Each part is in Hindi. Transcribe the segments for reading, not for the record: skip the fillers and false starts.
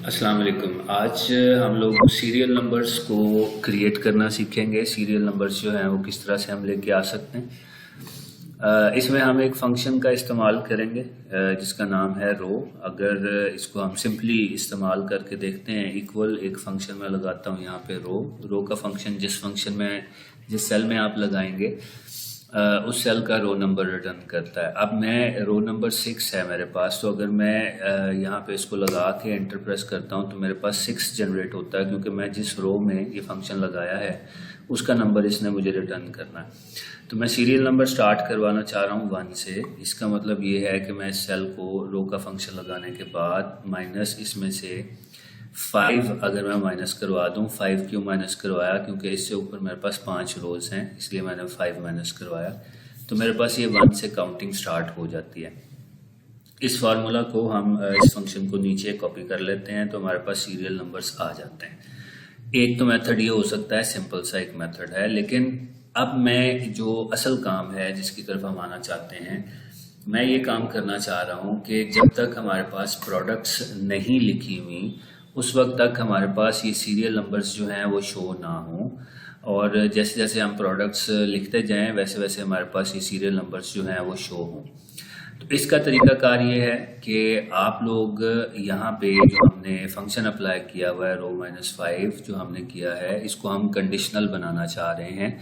अस्सलाम वालेकुम। आज हम लोग सीरियल नंबर्स को क्रिएट करना सीखेंगे। सीरियल नंबर्स जो हैं वो किस तरह से हम लेके आ सकते हैं। इसमें हम एक फंक्शन का इस्तेमाल करेंगे जिसका नाम है रो। अगर इसको हम सिंपली इस्तेमाल करके देखते हैं, इक्वल एक फंक्शन में लगाता हूँ यहाँ पे रो का फंक्शन जिस सेल में आप लगाएंगे उस सेल का रो नंबर रिटर्न करता है। अब मैं रो नंबर 6 है मेरे पास, तो अगर मैं यहाँ पे इसको लगा के एंटर प्रेस करता हूँ तो मेरे पास 6 जनरेट होता है, क्योंकि मैं जिस रो में ये फंक्शन लगाया है उसका नंबर इसने मुझे रिटर्न करना है। तो मैं सीरियल नंबर स्टार्ट करवाना चाह रहा हूँ 1 से। इसका मतलब ये है कि मैं इस सेल को रो का फंक्शन लगाने के बाद माइनस इसमें से 5 अगर मैं माइनस करवा दूं। 5 क्यों माइनस करवाया? क्योंकि इससे ऊपर मेरे पास 5 रोज हैं, इसलिए मैंने 5 माइनस करवाया। तो मेरे पास ये 1 से काउंटिंग स्टार्ट हो जाती है। इस फार्मूला को हम इस फंक्शन को नीचे कॉपी कर लेते हैं तो हमारे पास सीरियल नंबर्स आ जाते हैं। एक तो मेथड ये हो सकता है, सिंपल सा एक मेथड है, लेकिन अब मैं जो असल काम है जिसकी तरफ हम आना चाहते हैं, मैं ये काम करना चाह रहा हूँ कि जब तक हमारे पास प्रोडक्ट्स नहीं लिखी हुई उस वक्त तक हमारे पास ये सीरियल नंबर्स जो हैं वो शो ना हो, और जैसे जैसे हम प्रोडक्ट्स लिखते जाएं वैसे वैसे हमारे पास ये सीरियल नंबर्स जो हैं वो शो हों। तो इसका तरीकाकार ये है कि आप लोग यहाँ पे जो हमने फंक्शन अप्लाई किया हुआ है रो-5 जो हमने किया है, इसको हम कंडीशनल बनाना चाह रहे हैं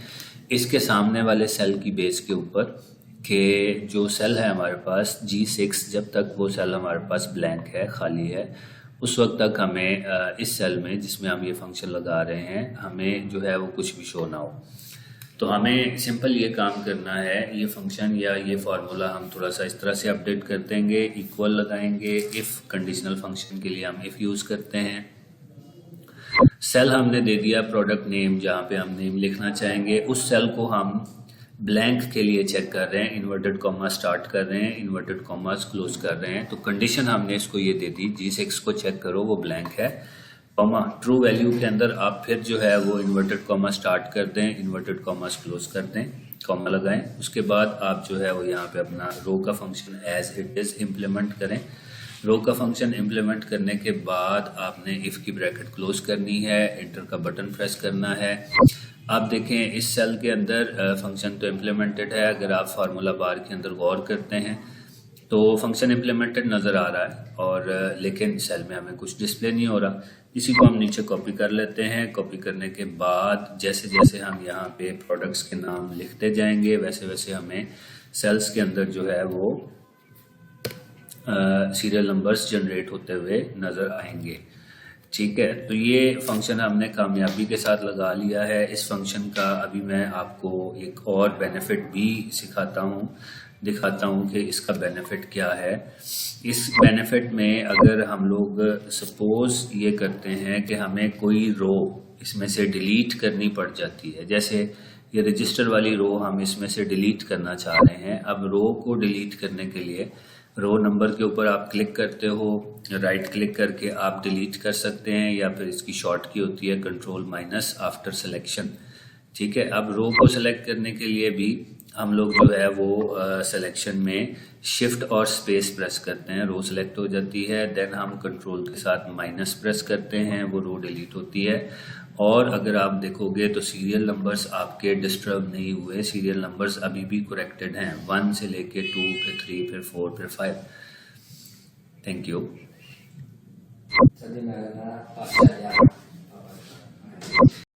इसके सामने वाले सेल की बेस के ऊपर, कि जो सेल है हमारे पास G6, जब तक वो सेल हमारे पास ब्लैंक है, खाली है, उस वक्त तक हमें इस सेल में जिसमें हम ये फंक्शन लगा रहे हैं हमें जो है वो कुछ भी शो ना हो। तो हमें सिंपल ये काम करना है, ये फंक्शन या ये फार्मूला हम थोड़ा सा इस तरह से अपडेट कर देंगे। इक्वल लगाएंगे, इफ़ कंडीशनल फंक्शन के लिए हम इफ़ यूज़ करते हैं। सेल हमने दे दिया प्रोडक्ट नेम, जहाँ पे हम नेम लिखना चाहेंगे, उस सेल को हम ब्लैंक के लिए चेक कर रहे हैं, इन्वर्टेड कॉमा स्टार्ट कर रहे हैं, इन्वर्टेड कॉमास क्लोज कर रहे हैं। तो कंडीशन हमने इसको ये दे दी, G6 को चेक करो वो ब्लैंक है, कॉमा ट्रू वैल्यू के अंदर आप फिर जो है वो इन्वर्टेड कॉमा स्टार्ट कर दें, इन्वर्टेड कॉमास क्लोज कर दें, कॉमा लगाएं। उसके बाद आप जो है वो यहाँ पे अपना रो का function as it is implement करें। रो का फंक्शन इम्प्लीमेंट करने के बाद आपने इफ़ की ब्रैकेट क्लोज करनी है, एंटर का बटन प्रेस करना है। आप देखें इस सेल के अंदर फंक्शन तो इम्प्लीमेंटेड है। अगर आप फार्मूला बार के अंदर गौर करते हैं तो फंक्शन इम्प्लीमेंटेड नज़र आ रहा है, और लेकिन सेल में हमें कुछ डिस्प्ले नहीं हो रहा। इसी को हम नीचे कॉपी कर लेते हैं। कॉपी करने के बाद जैसे जैसे हम यहाँ पे प्रोडक्ट्स के नाम लिखते जाएंगे वैसे वैसे हमें सेल्स के अंदर जो है वो सीरियल नंबर्स जनरेट होते हुए नज़र आएंगे। ठीक है, तो ये फंक्शन हमने कामयाबी के साथ लगा लिया है। इस फंक्शन का अभी मैं आपको एक और बेनिफिट भी दिखाता हूँ कि इसका बेनिफिट क्या है। इस बेनिफिट में अगर हम लोग सपोज ये करते हैं कि हमें कोई रो इसमें से डिलीट करनी पड़ जाती है, जैसे ये रजिस्टर वाली रो हम इसमें से डिलीट करना चाह रहे हैं। अब रो को डिलीट करने के लिए रो नंबर के ऊपर आप क्लिक करते हो, राइट क्लिक करके आप डिलीट कर सकते हैं, या फिर इसकी शॉर्ट की होती है कंट्रोल- आफ्टर सिलेक्शन। ठीक है, अब रो को सिलेक्ट करने के लिए भी हम लोग जो है वो सिलेक्शन में शिफ्ट और स्पेस प्रेस करते हैं, रो सिलेक्ट हो जाती है। देन हम कंट्रोल के साथ माइनस प्रेस करते हैं, वो रो डिलीट होती है। और अगर आप देखोगे तो सीरियल नंबर्स आपके डिस्टर्ब नहीं हुए, सीरियल नंबर्स अभी भी करेक्टेड हैं, 1 से लेके 2, फिर 3, फिर 4, फिर 5। Thank you.